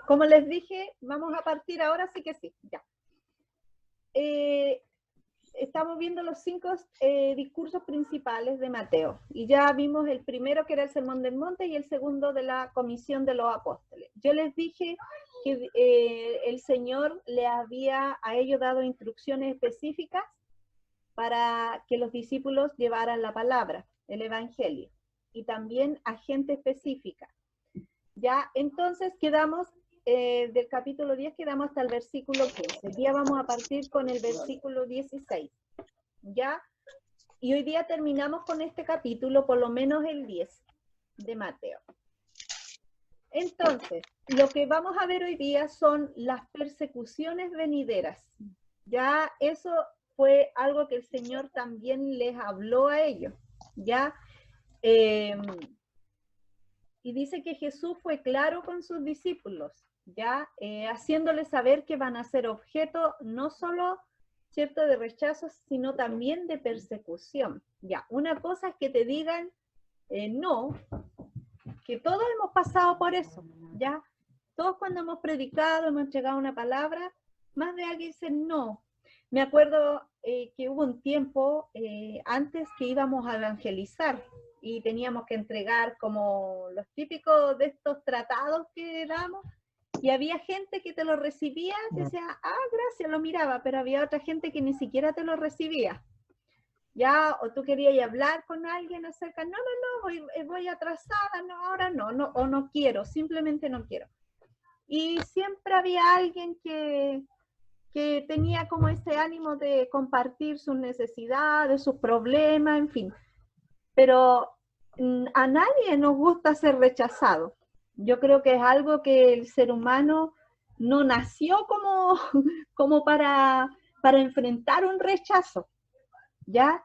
como les dije, vamos a partir ahora, sí que sí, ya. Estamos viendo los 5 discursos principales de Mateo, y ya vimos el primero, que era el Sermón del Monte, y el segundo de la Comisión de los Apóstoles. Yo les dije que el Señor le había a ellos dado instrucciones específicas para que los discípulos llevaran la palabra, el Evangelio, y también a gente específica. Ya, entonces quedamos, del capítulo 10 quedamos hasta el versículo 15. Hoy día vamos a partir con el versículo 16. ¿Ya? Y hoy día terminamos con este capítulo, por lo menos el 10 de Mateo. Entonces, lo que vamos a ver hoy día son las persecuciones venideras. Ya eso fue algo que el Señor también les habló a ellos. ¿Ya? Y dice que Jesús fue claro con sus discípulos, ya haciéndoles saber que van a ser objeto no solo, cierto, de rechazos, sino también de persecución. Ya, una cosa es que te digan no, que todos hemos pasado por eso, ya. Todos cuando hemos predicado, hemos entregado una palabra, más de alguien dice no. Me acuerdo que hubo un tiempo antes que íbamos a evangelizar, y teníamos que entregar como los típicos de estos tratados que damos, y había gente que te lo recibía, y decía, gracias, lo miraba, pero había otra gente que ni siquiera te lo recibía, ya, o tú querías hablar con alguien acerca, no, voy atrasada, no, ahora no, o no quiero, simplemente no quiero. Y siempre había alguien que tenía como ese ánimo de compartir sus necesidades, sus problemas, en fin. Pero a nadie nos gusta ser rechazado. Yo creo que es algo que el ser humano no nació como para enfrentar un rechazo, ¿ya?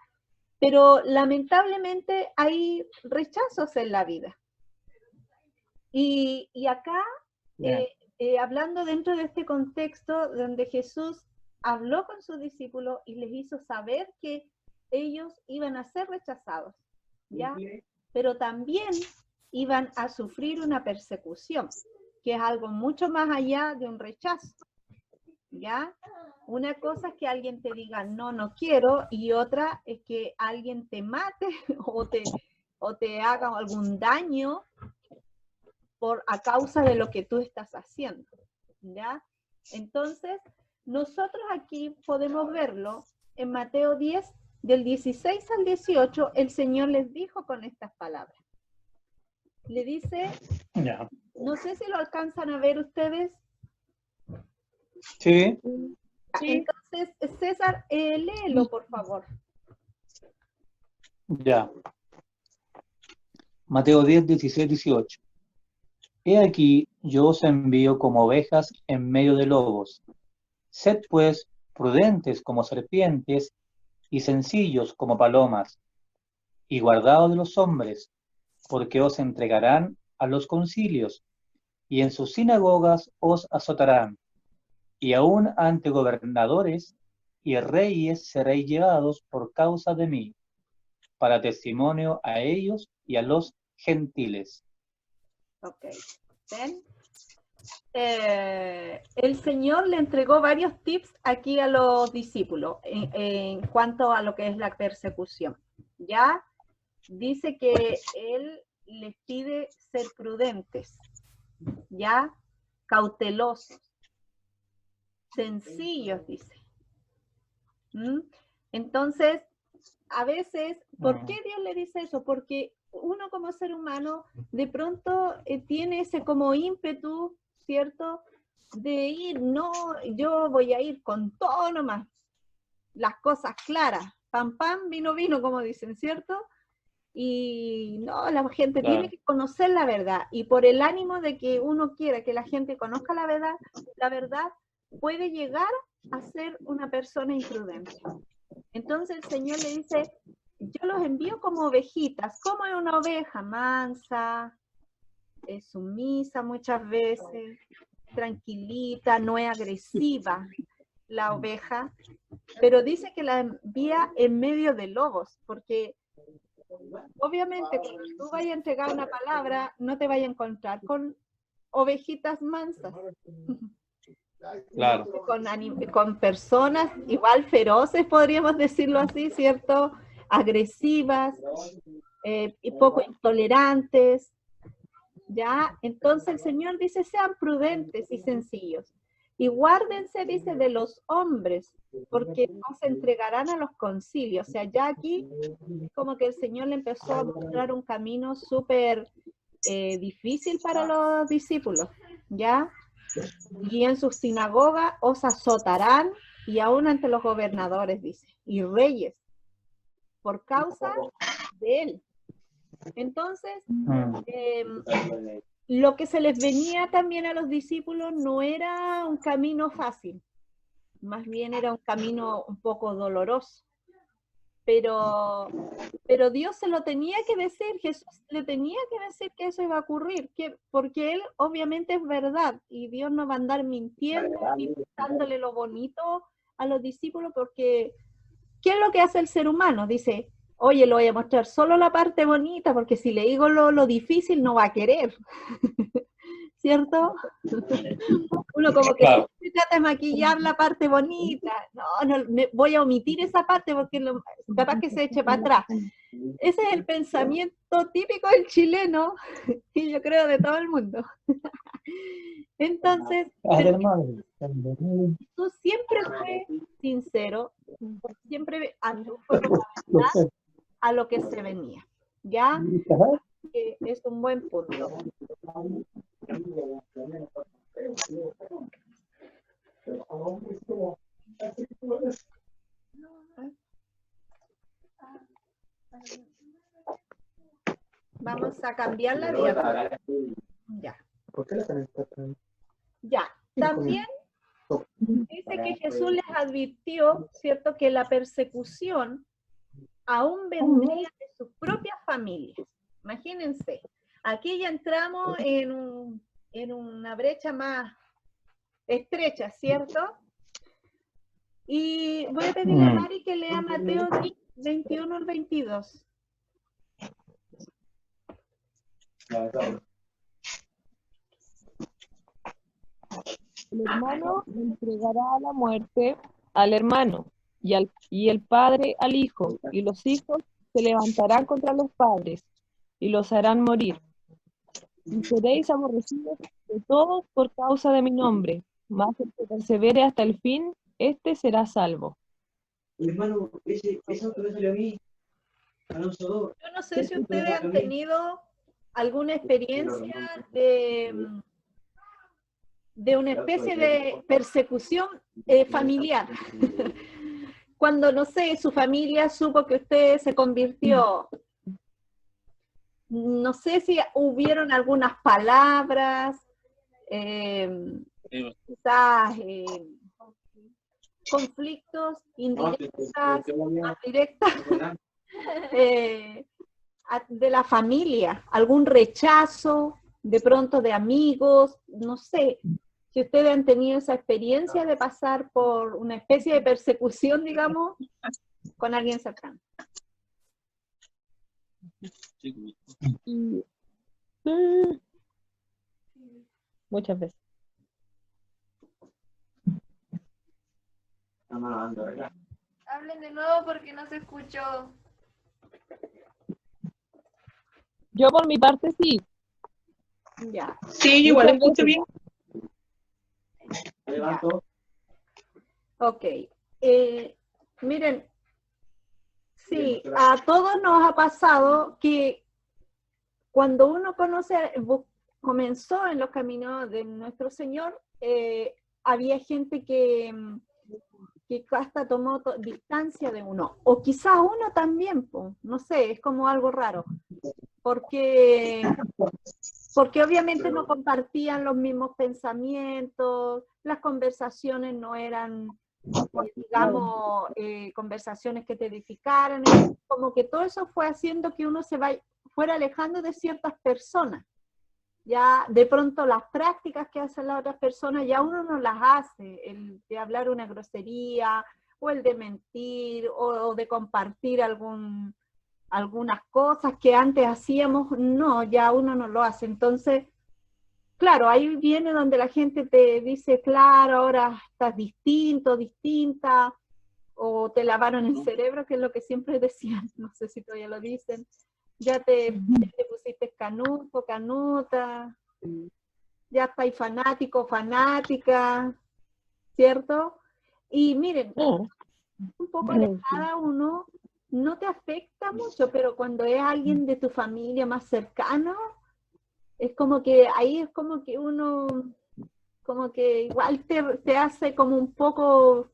Pero lamentablemente hay rechazos en la vida. Y acá, hablando dentro de este contexto donde Jesús habló con sus discípulos y les hizo saber que ellos iban a ser rechazados, ¿ya? Pero también iban a sufrir una persecución, que es algo mucho más allá de un rechazo, ¿ya? Una cosa es que alguien te diga, no quiero, y otra es que alguien te mate o te haga algún daño a causa de lo que tú estás haciendo, ¿ya? Entonces, nosotros aquí podemos verlo en Mateo 10, del 16 al 18, el Señor les dijo con estas palabras. Le dice, no sé si lo alcanzan a ver ustedes. Sí. Entonces, César, léelo, por favor. Ya. Mateo 10, 16, 18. He aquí, yo os envío como ovejas en medio de lobos. Sed pues prudentes como serpientes y sencillos como palomas, y guardaos de los hombres, porque os entregarán a los concilios, y en sus sinagogas os azotarán, y aun ante gobernadores y reyes seréis llevados por causa de mí, para testimonio a ellos y a los gentiles. Ok, ¿ven? El Señor le entregó varios tips aquí a los discípulos en cuanto a lo que es la persecución. Ya dice que Él les pide ser prudentes, ya cautelosos, sencillos, dice. Entonces, a veces, ¿por qué Dios le dice eso? Porque uno como ser humano de pronto tiene ese como ímpetu, ¿cierto? De ir, no, yo voy a ir con todo nomás, las cosas claras, pam, pam, vino, vino, como dicen, ¿cierto? Y no, la gente tiene que conocer la verdad, y por el ánimo de que uno quiera que la gente conozca la verdad puede llegar a ser una persona imprudente. Entonces el Señor le dice, yo los envío como ovejitas. ¿Cómo es una oveja? Mansa, sumisa muchas veces, tranquilita, no es agresiva la oveja, pero dice que la envía en medio de lobos, porque obviamente cuando tú vayas a entregar una palabra, no te vayas a encontrar con ovejitas mansas. Claro. Con personas igual feroces, podríamos decirlo así, ¿cierto? Agresivas, y poco intolerantes, ¿ya? Entonces el Señor dice, sean prudentes y sencillos. Y guárdense, dice, de los hombres, porque no se entregarán a los concilios. O sea, ya aquí como que el Señor le empezó a mostrar un camino súper difícil para los discípulos, ¿ya? Y en sus sinagogas os azotarán, y aún ante los gobernadores, dice, y reyes, por causa de él. Entonces, lo que se les venía también a los discípulos no era un camino fácil, más bien era un camino un poco doloroso. Pero Dios se lo tenía que decir, Jesús le tenía que decir que eso iba a ocurrir, porque Él obviamente es verdad, y Dios no va a andar mintiendo ni dándole lo bonito a los discípulos, porque ¿qué es lo que hace el ser humano? Dice, oye, le voy a mostrar solo la parte bonita, porque si le digo lo difícil no va a querer, ¿cierto? Uno como que Claro. siempre trata de maquillar la parte bonita. No, voy a omitir esa parte porque capaz que se eche para atrás. Ese es el pensamiento típico del chileno y yo creo de todo el mundo. Entonces, Jesús siempre fue sincero, siempre fue con la verdad a lo que se venía. ¿Ya? Es un buen punto. Vamos a cambiar la diapositiva. Ya. ¿Por qué la están empatando? Ya. También dice que Jesús les advirtió, ¿cierto?, que la persecución aún vendría de sus propias familias. Imagínense, aquí ya entramos en una brecha más estrecha, ¿cierto? Y voy a pedirle a Mari que lea Mateo 21 al 22. El hermano entregará a la muerte al hermano, y el padre al hijo, y los hijos se levantarán contra los padres, y los harán morir. Y seréis aborrecidos de todos por causa de mi nombre, mas el que persevere hasta el fin, éste será salvo. Hermano, esa otra vez salió a mí. Yo no sé si ustedes han tenido alguna experiencia de una especie de persecución familiar. Cuando, no sé, su familia supo que usted se convirtió, no sé si hubieron algunas palabras, quizás conflictos indirectas, más directas, de la familia, algún rechazo, de pronto de amigos, no sé, si ustedes han tenido esa experiencia de pasar por una especie de persecución, digamos, con alguien cercano. Muchas veces. Hablen de nuevo porque no se escuchó. Yo por mi parte sí. Ya. Sí, igual escucho bien. Ok. Miren, sí, a todos nos ha pasado que cuando uno comenzó en los caminos de nuestro Señor, había gente que hasta tomó distancia de uno, o quizás uno también, no sé, es como algo raro, porque obviamente no compartían los mismos pensamientos, las conversaciones no eran, digamos, conversaciones que te edificaran, como que todo eso fue haciendo que uno fuera alejando de ciertas personas. Ya de pronto las prácticas que hacen las otras personas ya uno no las hace, el de hablar una grosería, o el de mentir, o de compartir algunas cosas que antes hacíamos, no, ya uno no lo hace. Entonces, claro, ahí viene donde la gente te dice, claro, ahora estás distinto, distinta, o te lavaron el cerebro, que es lo que siempre decían, no sé si todavía lo dicen, ya te pusiste canuto, canuta, ya estáis fanático, fanática, ¿cierto? Y miren, un poco de cada uno no te afecta mucho, pero cuando es alguien de tu familia más cercano, es como que ahí es como que uno, como que igual te hace como un poco,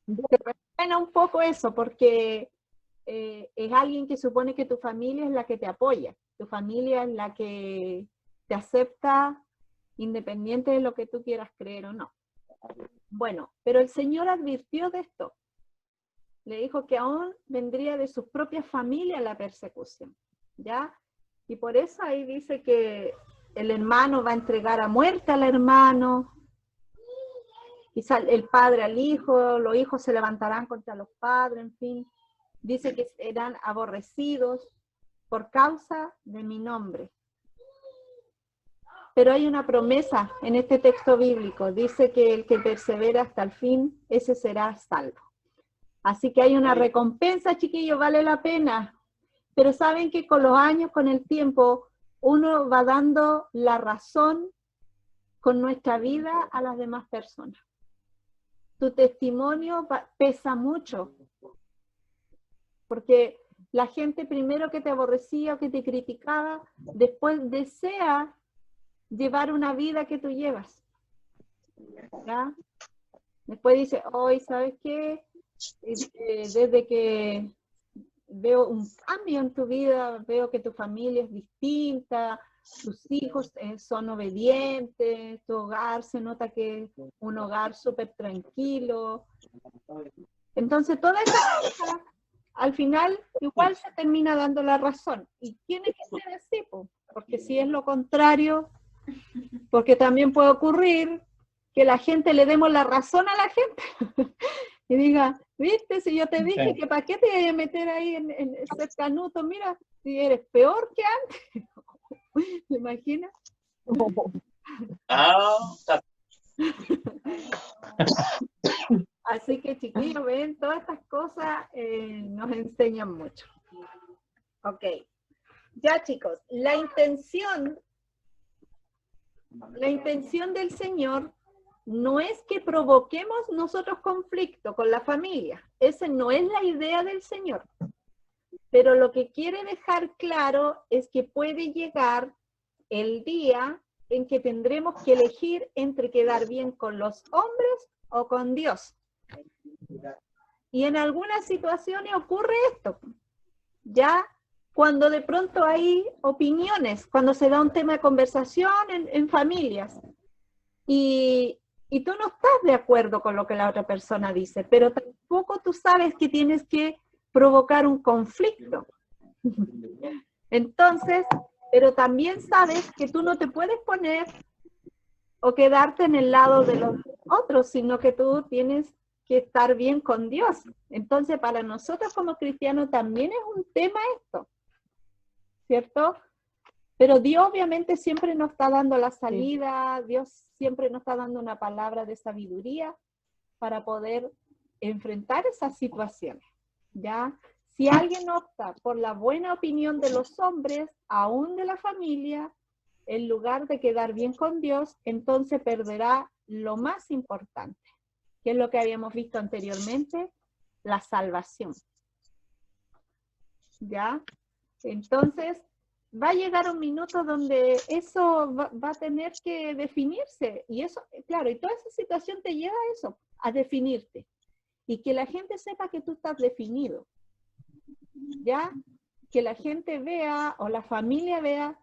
te resuena un poco eso, porque es alguien que supone que tu familia es la que te apoya, tu familia es la que te acepta independiente de lo que tú quieras creer o no. Bueno, pero el Señor advirtió de esto. Le dijo que aún vendría de su propia familia la persecución, ¿ya? Y por eso ahí dice que el hermano va a entregar a muerte al hermano, quizá el padre al hijo, los hijos se levantarán contra los padres, en fin. Dice que serán aborrecidos por causa de mi nombre. Pero hay una promesa en este texto bíblico. Dice que el que persevera hasta el fin, ese será salvo. Así que hay una recompensa, chiquillos, vale la pena. Pero saben que con los años, con el tiempo, uno va dando la razón con nuestra vida a las demás personas. Tu testimonio pesa mucho. Porque la gente primero que te aborrecía o que te criticaba, después desea llevar una vida que tú llevas. ¿Ya? Después dice, hoy, ¿sabes qué? Desde que veo un cambio en tu vida, veo que tu familia es distinta, tus hijos son obedientes, tu hogar se nota que es un hogar súper tranquilo. Entonces, toda esa cosa, al final, igual se termina dando la razón. ¿Y tiene que ser así? Porque si es lo contrario, porque también puede ocurrir que la gente le demos la razón a la gente y diga, viste, si yo te dije que para qué te iba a meter ahí en ese canuto, mira, si eres peor que antes. ¿Te imaginas? Así que chiquillos, ven, todas estas cosas nos enseñan mucho. Ok. Ya chicos, la intención del Señor no es que provoquemos nosotros conflicto con la familia. Esa no es la idea del Señor. Pero lo que quiere dejar claro es que puede llegar el día en que tendremos que elegir entre quedar bien con los hombres o con Dios. Y en algunas situaciones ocurre esto. Ya cuando de pronto hay opiniones, cuando se da un tema de conversación en familias, y tú no estás de acuerdo con lo que la otra persona dice, pero tampoco tú sabes que tienes que provocar un conflicto. Entonces, pero también sabes que tú no te puedes poner o quedarte en el lado de los otros, sino que tú tienes que estar bien con Dios. Entonces, para nosotros como cristianos también es un tema esto, ¿cierto? Pero Dios obviamente siempre nos está dando la salida, Dios siempre nos está dando una palabra de sabiduría para poder enfrentar esas situaciones, ¿ya? Si alguien opta por la buena opinión de los hombres, aún de la familia, en lugar de quedar bien con Dios, entonces perderá lo más importante, que es lo que habíamos visto anteriormente, la salvación. ¿Ya? Entonces, va a llegar un minuto donde eso va a tener que definirse. Y eso, claro, y toda esa situación te lleva a eso, a definirte. Y que la gente sepa que tú estás definido. ¿Ya? Que la gente vea o la familia vea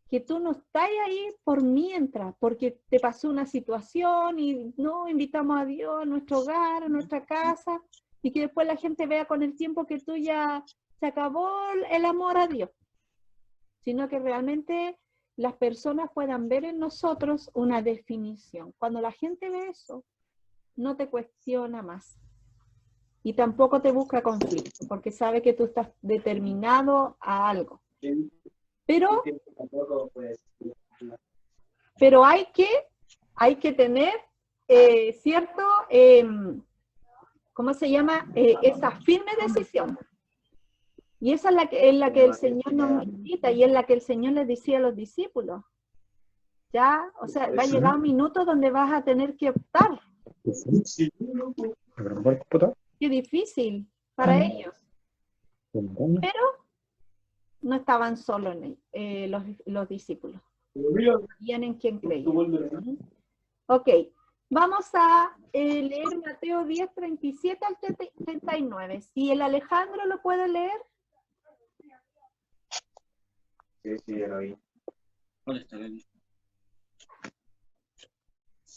que tú no estás ahí por mientras, porque te pasó una situación y no invitamos a Dios a nuestro hogar, a nuestra casa, y que después la gente vea con el tiempo que tú ya se acabó el amor a Dios, sino que realmente las personas puedan ver en nosotros una definición. Cuando la gente ve eso, no te cuestiona más. Y tampoco te busca conflicto, porque sabe que tú estás determinado a algo. Pero pero hay que tener, ¿cierto? ¿Cómo se llama? Esa firme decisión. Y esa es la que el Señor nos invita y es la que el Señor les decía a los discípulos. Ya, o sea, va a llegar un minuto donde vas a tener que optar. Qué difícil para ellos. Pero no estaban solos los discípulos. Sabían en quién creían. Ok, vamos a leer Mateo 10, 37 al 39. Si el Alejandro lo puede leer. Sí, ya lo vi. ¿Cuál está bien?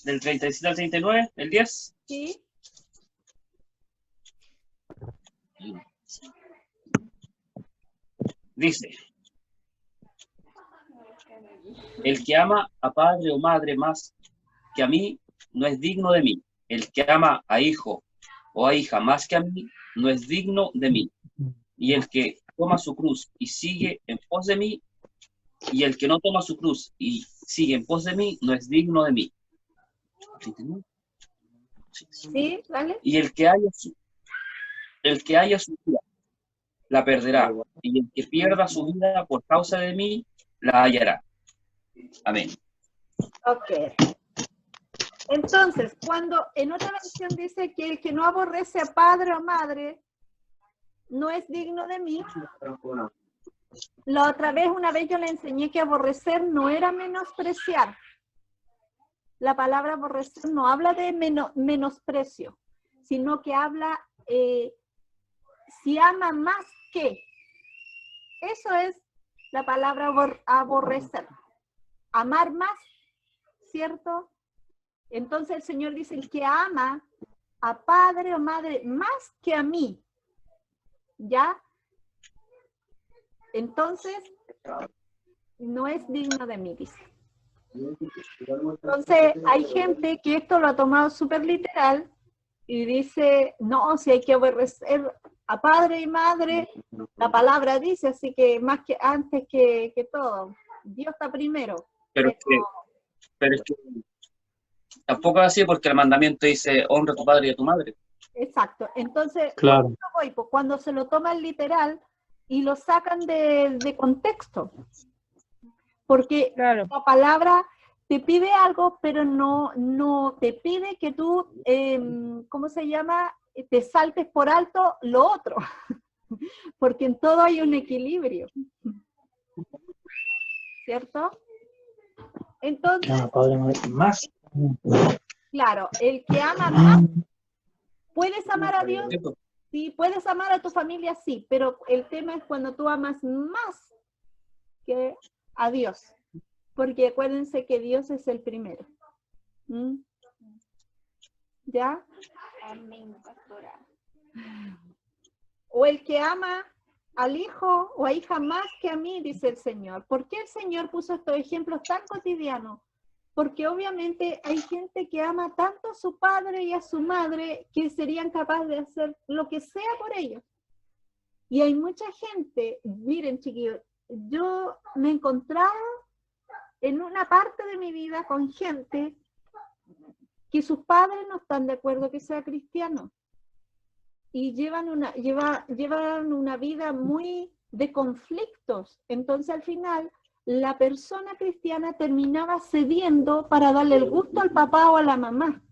Del 37 al 39, el 10. Sí. Dice: el que ama a padre o madre más que a mí, no es digno de mí. El que ama a hijo o a hija más que a mí, no es digno de mí. Y el que toma su cruz y sigue en pos de mí, y el que no toma su cruz y sigue en pos de mí, no es digno de mí. Sí, ¿vale? Y el que haya su vida, la perderá. Y el que pierda su vida por causa de mí, la hallará. Amén. Ok. Entonces, cuando en otra versión dice que el que no aborrece a padre o madre no es digno de mí, la otra vez, una vez yo le enseñé que aborrecer no era menospreciar. La palabra aborrecer no habla de menosprecio, sino que habla si ama más que. Eso es la palabra aborrecer. Amar más, ¿cierto? Entonces el Señor dice, el que ama a padre o madre más que a mí, ¿ya? Entonces, no es digno de mí, dice. Entonces, hay gente que esto lo ha tomado súper literal y dice, no, si hay que aborrecer a padre y madre, la palabra dice, así que más que antes que todo, Dios está primero. Pero es que tampoco es así, porque el mandamiento dice, honra a tu padre y a tu madre. Exacto. Entonces, Claro. cuando se lo toman literal y lo sacan de contexto. Porque Claro. la palabra te pide algo, pero no te pide que tú, ¿cómo se llama? Te saltes por alto lo otro. Porque en todo hay un equilibrio. ¿Cierto? Entonces, Padre, madre, más. claro, el que ama más, ¿puedes amar a Dios? ¿Cierto? Sí, puedes amar a tu familia, sí, pero el tema es cuando tú amas más que a Dios. Porque acuérdense que Dios es el primero. ¿Mm? ¿Ya? Amén, pastora. O el que ama al hijo o a hija más que a mí, dice el Señor. ¿Por qué el Señor puso estos ejemplos tan cotidianos? Porque obviamente hay gente que ama tanto a su padre y a su madre que serían capaces de hacer lo que sea por ellos. Y hay mucha gente, miren chiquillos, yo me he encontrado en una parte de mi vida con gente que sus padres no están de acuerdo que sea cristiano. Y llevan una vida muy de conflictos. Entonces al final la persona cristiana terminaba cediendo para darle el gusto al papá o a la mamá,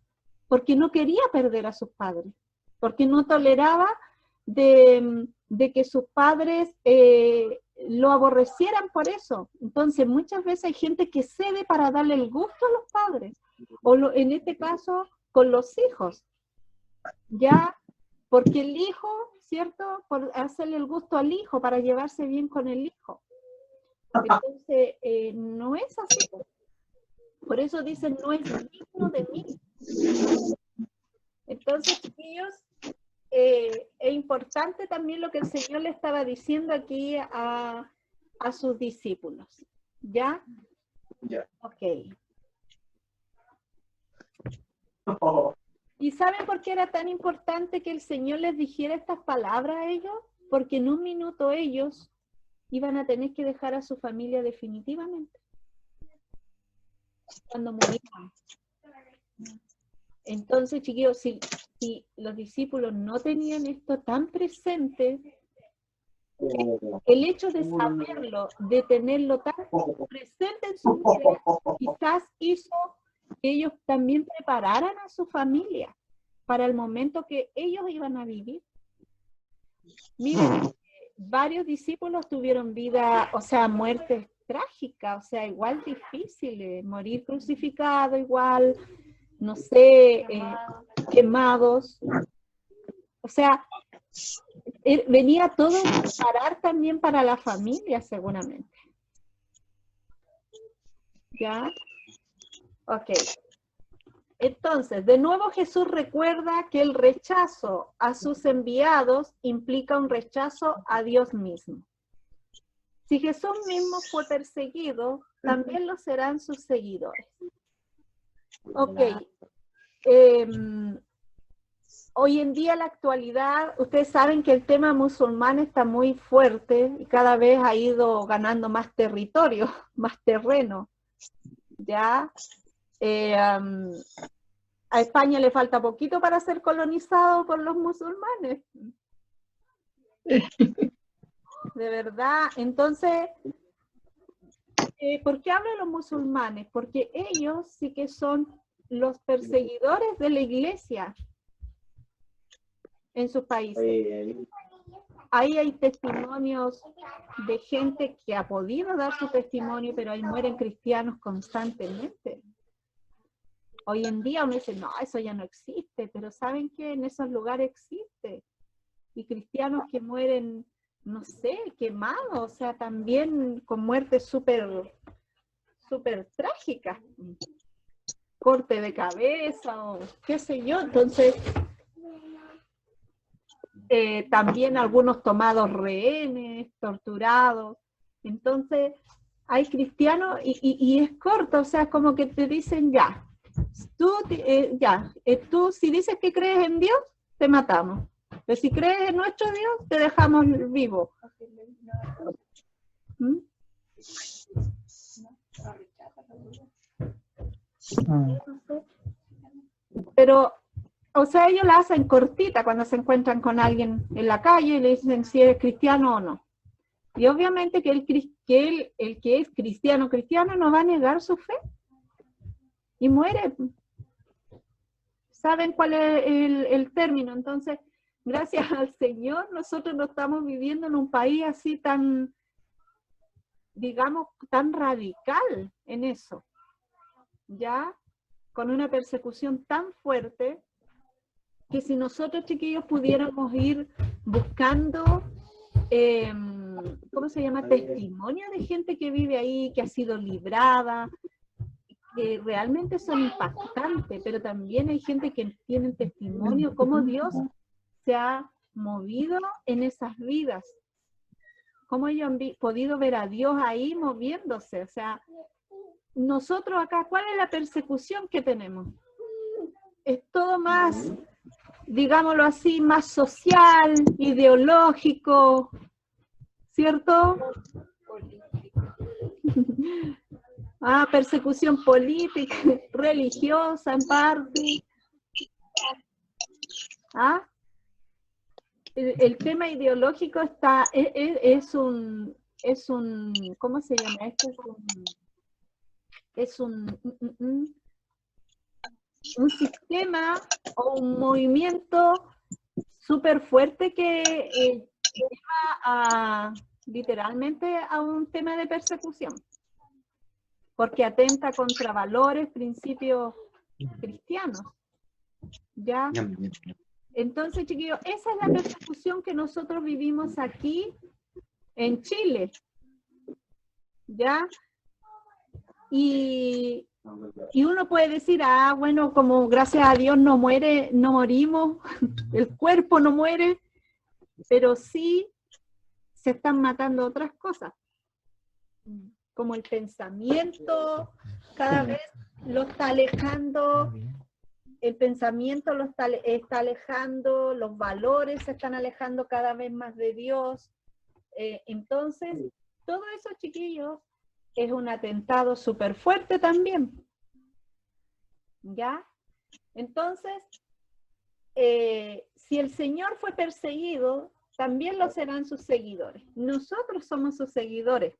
porque no quería perder a sus padres, porque no toleraba de que sus padres lo aborrecieran por eso. Entonces muchas veces hay gente que cede para darle el gusto a los padres, o en este caso con los hijos, ya, porque el hijo, ¿cierto? Por hacerle el gusto al hijo, para llevarse bien con el hijo. Entonces, no es así. Por eso dicen, no es digno de mí. Entonces, chiquillos, es importante también lo que el Señor le estaba diciendo aquí a sus discípulos. ¿Ya? Ya. Ok. ¿Y saben por qué era tan importante que el Señor les dijera estas palabras a ellos? Porque en un minuto ellos iban a tener que dejar a su familia definitivamente. cuando morían. Entonces, chiquillos, si los discípulos no tenían esto tan presente, el hecho de saberlo, de tenerlo tan presente en su vida, quizás hizo que ellos también prepararan a su familia para el momento que ellos iban a vivir. Miren, varios discípulos tuvieron vida, o sea, muertes trágicas, o sea, igual difíciles, morir crucificado igual, no sé, quemados. O sea, venía todo a preparar también para la familia, seguramente. ¿Ya? Ok. Entonces, de nuevo Jesús recuerda que el rechazo a sus enviados implica un rechazo a Dios mismo. Si Jesús mismo fue perseguido, también lo serán sus seguidores. Ok. Hoy en día, la actualidad, ustedes saben que el tema musulmán está muy fuerte y cada vez ha ido ganando más territorio, más terreno. ¿Ya? A España le falta poquito para ser colonizado por los musulmanes. De verdad. Entonces, ¿por qué hablo de los musulmanes? Porque ellos sí que son los perseguidores de la iglesia en sus países. Ahí hay testimonios de gente que ha podido dar su testimonio, pero ahí mueren cristianos constantemente. Hoy en día uno dice, no, eso ya no existe, pero ¿saben qué? En esos lugares existe. Y cristianos que mueren, no sé, quemados, o sea, también con muertes súper trágicas. Corte de cabeza o qué sé yo. Entonces, también algunos tomados rehenes, torturados. Entonces, hay cristianos y es corto, o sea, como que te dicen ya. Tú si dices que crees en Dios, te matamos. Pero si crees en nuestro Dios, te dejamos vivo. ¿Mm? Pero, o sea, ellos la hacen cortita cuando se encuentran con alguien en la calle y le dicen si eres cristiano o no. Y obviamente que el que es cristiano no va a negar su fe. Y muere. ¿Saben cuál es el término? Entonces, gracias al Señor, nosotros no estamos viviendo en un país así tan, digamos, tan radical en eso. ¿Ya? Con una persecución tan fuerte, que si nosotros, chiquillos, pudiéramos ir buscando, ¿cómo se llama? Testimonio de gente que vive ahí, que ha sido librada, que realmente son impactantes, pero también hay gente que tiene testimonio cómo Dios se ha movido en esas vidas, cómo ellos han podido ver a Dios ahí moviéndose. O sea, nosotros acá, ¿cuál es la persecución que tenemos? Es todo más, digámoslo así, más social, ideológico, ¿cierto? Persecución política, religiosa en parte. El tema ideológico está, es un, ¿cómo se llama esto? Es un sistema o un movimiento súper fuerte que lleva literalmente a un tema de persecución, porque atenta contra valores, principios cristianos. ¿Ya? Entonces, chiquillos, esa es la persecución que nosotros vivimos aquí en Chile. ¿Ya? Y uno puede decir, bueno, como gracias a Dios no morimos, el cuerpo no muere, pero sí se están matando otras cosas, como el pensamiento, cada vez lo está alejando, el pensamiento lo está alejando, los valores se están alejando cada vez más de Dios. Entonces, todo eso, chiquillos, es un atentado súper fuerte también, ¿Ya? Entonces, si el Señor fue perseguido, también lo serán sus seguidores. Nosotros somos sus seguidores.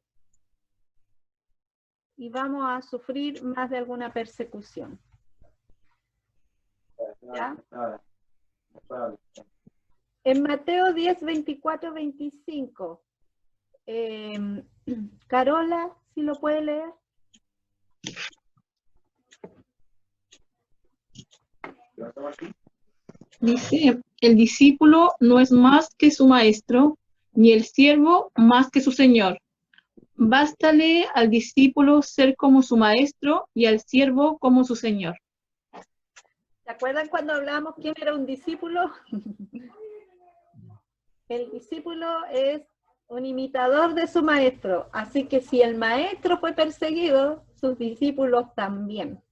Y vamos a sufrir más de alguna persecución. ¿Ya? En Mateo 10, 24, 25. Carola, si lo puede leer. Dice, el discípulo no es más que su maestro, ni el siervo más que su señor. Bástale al discípulo ser como su maestro y al siervo como su señor. ¿Se acuerdan cuando hablábamos quién era un discípulo? El discípulo es un imitador de su maestro. Así que si el maestro fue perseguido, sus discípulos también.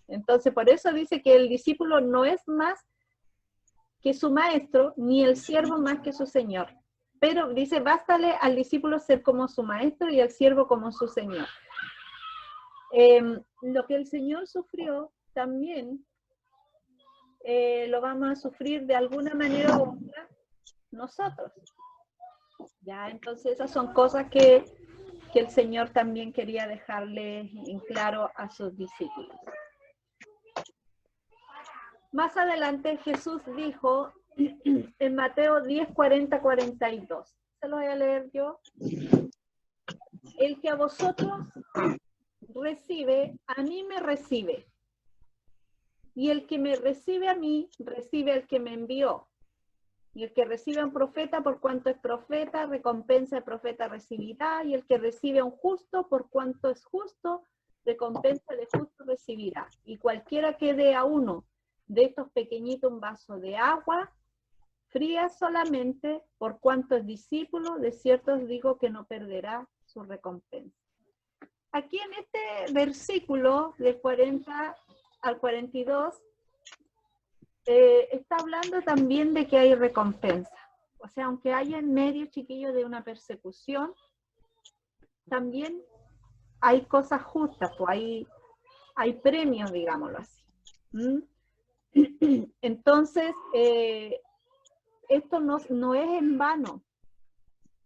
Entonces, por eso dice que el discípulo no es más que su maestro, ni el siervo más que su señor. Pero dice, bástale al discípulo ser como su maestro y al siervo como su señor. Lo que el Señor sufrió también lo vamos a sufrir de alguna manera u otra nosotros. Ya, entonces esas son cosas que el Señor también quería dejarle en claro a sus discípulos. Más adelante Jesús dijo en Mateo 10, 40, 42. Se lo voy a leer yo. El que a vosotros recibe, a mí me recibe. Y el que me recibe a mí, recibe al que me envió. Y el que recibe a un profeta, por cuanto es profeta, recompensa al profeta recibirá. Y el que recibe a un justo, por cuanto es justo, recompensa al justo recibirá. Y cualquiera que dé a uno de estos pequeñitos un vaso de agua, fría solamente, por cuanto es discípulo, de cierto os digo que no perderá su recompensa. Aquí en este versículo, del 40 al 42, está hablando también de que hay recompensa. O sea, aunque haya en medio, chiquillo, de una persecución, también hay cosas justas, pues hay premios, digámoslo así. Entonces, esto no es en vano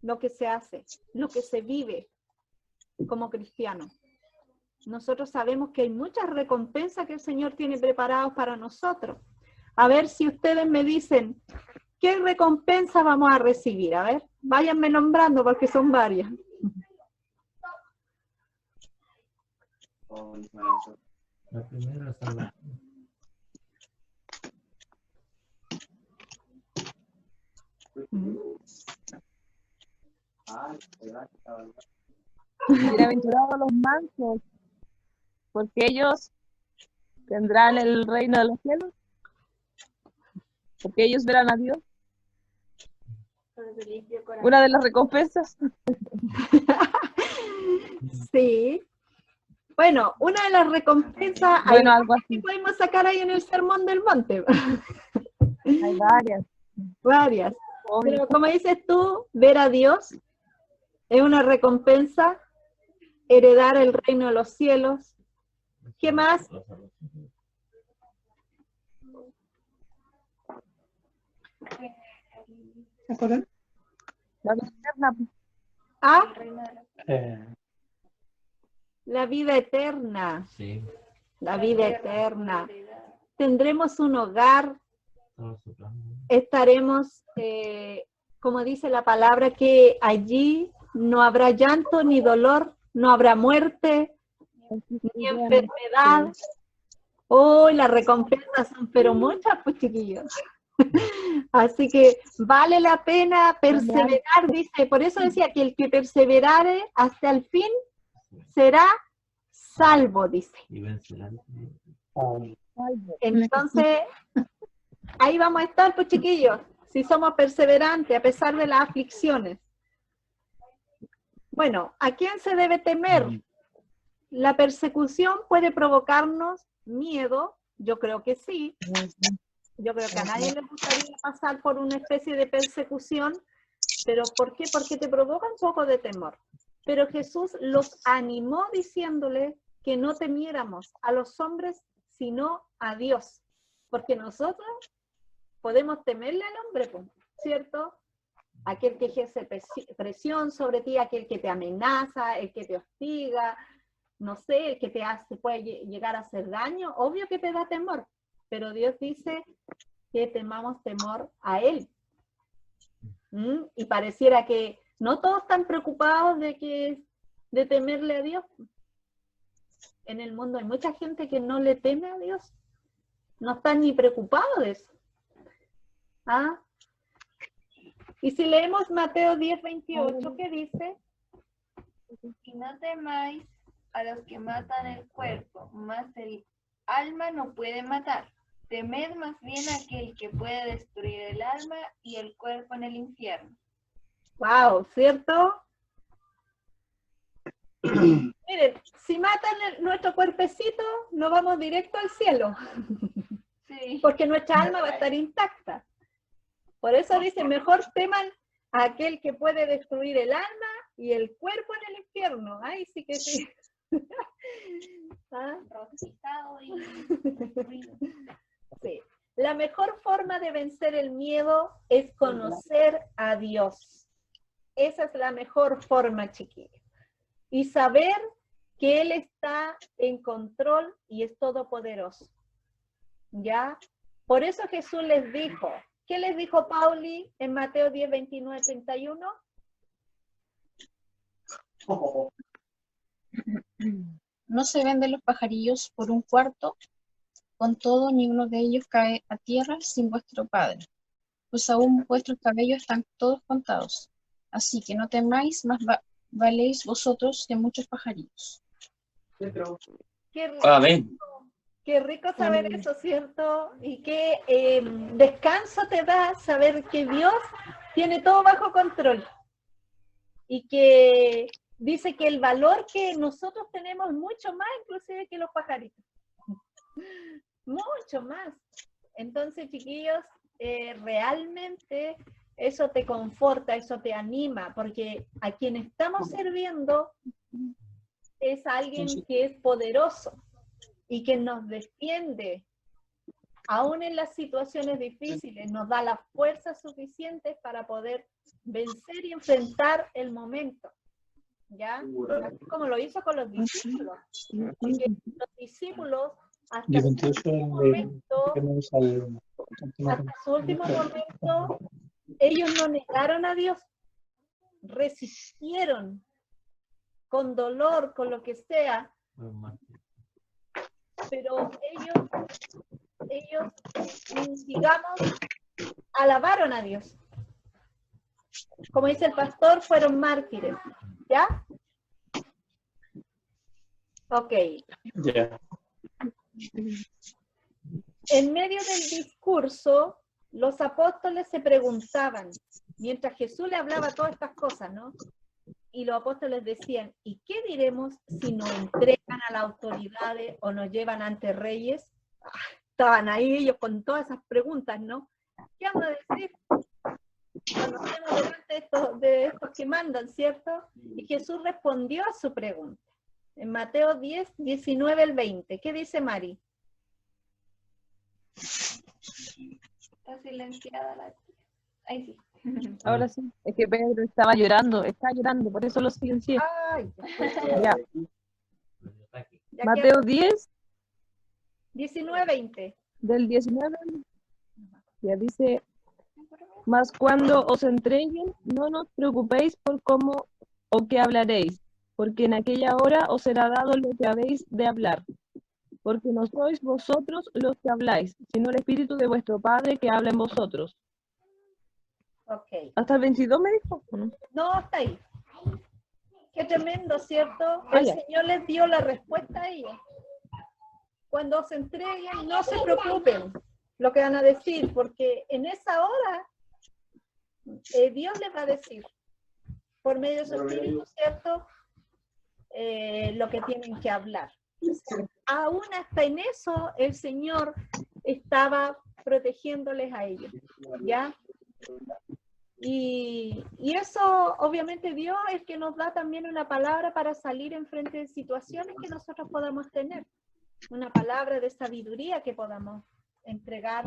lo que se hace, lo que se vive como cristiano. Nosotros sabemos que hay muchas recompensas que el Señor tiene preparadas para nosotros. A ver si ustedes me dicen, ¿qué recompensa vamos a recibir? A ver, váyanme nombrando porque son varias. La primera es salvación. Bienaventurados los mansos, porque ellos tendrán el reino de los cielos, porque ellos verán a Dios. Una de las recompensas. Sí. Bueno, una de las recompensas Bueno, algo así. que podemos sacar ahí en el Sermón del Monte. Hay varias. Varias. Pero como dices tú, ver a Dios es una recompensa, heredar el reino de los cielos. ¿Qué más? ¿Se acuerdan? La vida eterna. Ah, Eh, la vida eterna. Sí, La vida eterna. Tendremos un hogar, todos soplando. estaremos, como dice la palabra, que allí no habrá llanto ni dolor, no habrá muerte, ni enfermedad. Oh, las recompensas son pero muchas, pues chiquillos. Así que vale la pena perseverar, dice. Por eso decía que el que perseverare hasta el fin será salvo, dice. Y vencerán. Entonces, ahí vamos a estar, pues chiquillos, si somos perseverantes a pesar de las aflicciones. Bueno, ¿a quién se debe temer? ¿La persecución puede provocarnos miedo? Yo creo que sí. Yo creo que a nadie le gustaría pasar por una especie de persecución, pero ¿por qué? Porque te provoca un poco de temor. Pero Jesús los animó diciéndole que no temiéramos. A los hombres sino a Dios. Porque nosotros podemos temerle al hombre, pues, ¿cierto? Aquel que ejerce presión sobre ti, aquel que te amenaza, el que te hostiga, no sé, el que te puede llegar a hacer daño, obvio que te da temor, pero Dios dice que temamos temor a Él. Y pareciera que no todos están preocupados de temerle a Dios. En el mundo hay mucha gente que no le teme a Dios, no están ni preocupados de eso. ¿Ah? Y si leemos Mateo 10:28, ¿qué dice? Y no temáis a los que matan el cuerpo, mas el alma no puede matar. Temed más bien a aquel que puede destruir el alma y el cuerpo en el infierno. Wow, ¿cierto? Miren, si matan nuestro cuerpecito, nos vamos directo al cielo. Sí. Porque nuestra alma va a estar intacta. Por eso dice, mejor teman a aquel que puede destruir el alma y el cuerpo en el infierno. Ay, sí que sí. ¿Ah? Rostizado y ruido. Sí. La mejor forma de vencer el miedo es conocer a Dios. Esa es la mejor forma, chiquillos. Y saber que Él está en control y es todopoderoso. ¿Ya? Por eso Jesús les dijo, ¿qué les dijo Pauli en Mateo 10:29-31? No se venden los pajarillos por un cuarto, con todo ni uno de ellos cae a tierra sin vuestro Padre, pues aún vuestros cabellos están todos contados. Así que no temáis, más valéis vosotros que muchos pajarillos. Qué rico, Amén. qué rico saber eso, ¿cierto? Y qué descanso te da saber que Dios tiene todo bajo control. Y que dice que el valor que nosotros tenemos mucho más inclusive que los pajaritos. Mucho más. Entonces, chiquillos, realmente eso te conforta, eso te anima, porque a quien estamos sirviendo es alguien que es poderoso y que nos defiende, aún en las situaciones difíciles, nos da las fuerzas suficientes para poder vencer y enfrentar el momento, ¿ya? Así como lo hizo con los discípulos, porque los discípulos hasta Y su 28 último momento, hasta su último momento, ellos no negaron a Dios, resistieron con dolor, con lo que sea, pero ellos, digamos, alabaron a Dios. Como dice el pastor, fueron mártires, ¿ya? Ok. Ya. En medio del discurso, los apóstoles se preguntaban, mientras Jesús le hablaba todas estas cosas, ¿no? Y los apóstoles decían, ¿y qué diremos si nos entregan a las autoridades o nos llevan ante reyes? Estaban ahí ellos con todas esas preguntas, ¿no? ¿Qué vamos a decir cuando estemos delante de estos que mandan, ¿cierto? Y Jesús respondió a su pregunta. En Mateo 10:19-20. ¿Qué dice Mari? Está silenciada la tía. Ahí sí. Ahora sí, es que Pedro está llorando, por eso lo silencié. Ay, Ya. ya Mateo 10, 19-20. del 19, ya dice, mas cuando os entreguen, no nos preocupéis por cómo o qué hablaréis, porque en aquella hora os será dado lo que habéis de hablar. Porque no sois vosotros los que habláis, sino el Espíritu de vuestro Padre que habla en vosotros. Ok. ¿Hasta el 22 me dijo? ¿O no? No, hasta ahí. Qué tremendo, ¿cierto? Ah, El ya. Señor les dio la respuesta a ellos. Cuando se entreguen, no se preocupen lo que van a decir, porque en esa hora Dios les va a decir, por medio de su Espíritu, ¿cierto? Lo que tienen que hablar. Aún hasta en eso, el Señor estaba protegiéndoles a ellos, ¿ya? Y eso, obviamente, Dios es que nos da también una palabra para salir en frente de situaciones que nosotros podamos tener. una palabra de sabiduría que podamos entregar,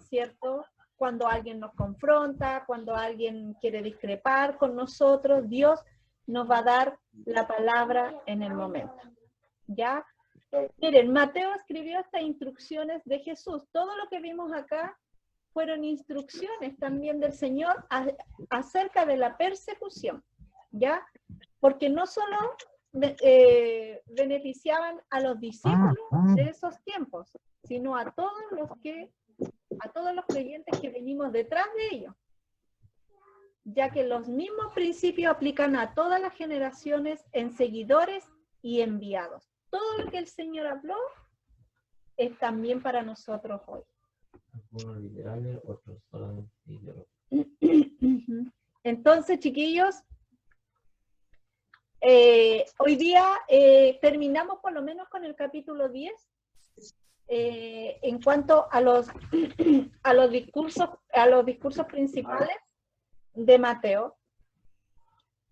¿cierto? Cuando alguien nos confronta, cuando alguien quiere discrepar con nosotros, Dios nos va a dar la palabra en el momento, ¿ya? Miren, Mateo escribió estas instrucciones de Jesús. Todo lo que vimos acá fueron instrucciones también del Señor acerca de la persecución, ¿ya? Porque no solo beneficiaban a los discípulos de esos tiempos, sino a todos los creyentes que venimos detrás de ellos, ya que los mismos principios aplican a todas las generaciones en seguidores y enviados. Todo lo que el Señor habló es también para nosotros hoy. Algunos literales, otros solamente literales. Entonces, chiquillos, hoy día terminamos por lo menos con el capítulo 10 en cuanto a los discursos principales de Mateo,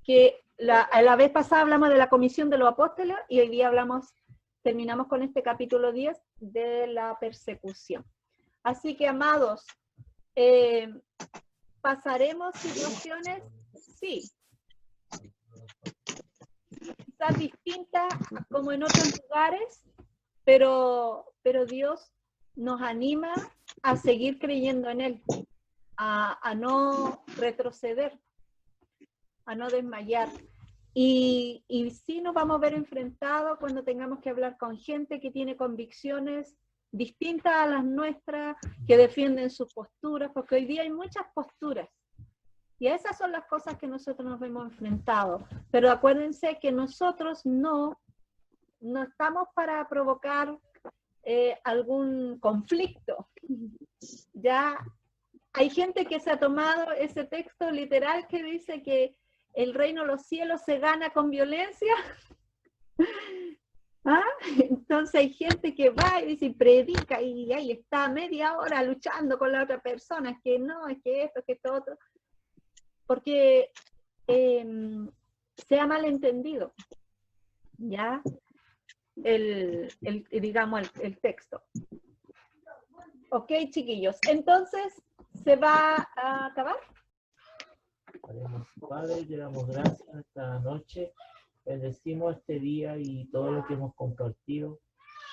que la vez pasada hablamos de la comisión de los apóstoles y hoy día terminamos con este capítulo 10 de la persecución. Así que, amados, ¿pasaremos situaciones? Sí. Quizás distintas como en otros lugares, pero Dios nos anima a seguir creyendo en Él, a no retroceder, a no desmayar. Y sí nos vamos a ver enfrentados cuando tengamos que hablar con gente que tiene convicciones distintas a las nuestras, que defienden sus posturas, porque hoy día hay muchas posturas. Y esas son las cosas que nosotros nos vemos enfrentados. Pero acuérdense que nosotros no estamos para provocar algún conflicto. Ya hay gente que se ha tomado ese texto literal que dice que el reino de los cielos se gana con violencia. ¿Ah? Entonces hay gente que va y dice, predica y ahí está media hora luchando con la otra persona, es que no, es que esto, es que esto otro, porque se ha malentendido, ¿ya? Digamos, el texto. Ok, chiquillos, entonces, ¿se va a acabar? Padre, te damos gracias esta noche, bendecimos este día y todo lo que hemos compartido.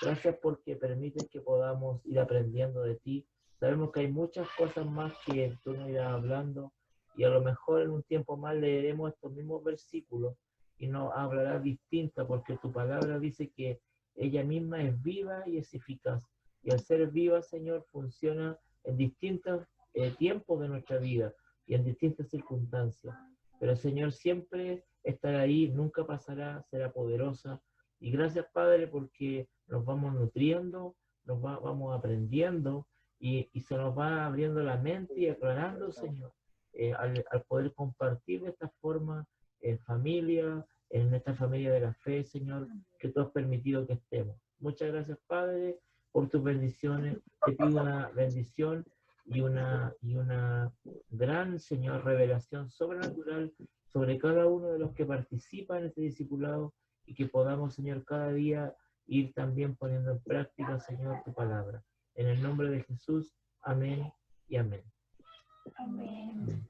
Gracias porque permites que podamos ir aprendiendo de ti. Sabemos que hay muchas cosas más que tú nos irás hablando y a lo mejor en un tiempo más leeremos estos mismos versículos y nos hablarás distinta porque tu palabra dice que ella misma es viva y es eficaz. Y al ser viva, Señor, funciona en distintos tiempos de nuestra vida y en distintas circunstancias. Pero, Señor, siempre estará ahí, nunca pasará, será poderosa. Y gracias, Padre, porque nos vamos nutriendo, vamos aprendiendo y se nos va abriendo la mente y aclarando, Señor, al poder compartir de esta forma en familia, en esta familia de la fe, Señor, que tú has permitido que estemos. Muchas gracias, Padre, por tus bendiciones. Te pido una bendición y una gran, Señor, revelación sobrenatural sobre cada uno de los que participan en este discipulado y que podamos, Señor, cada día ir también poniendo en práctica, Señor, tu palabra. En el nombre de Jesús, amén y amén. Amén.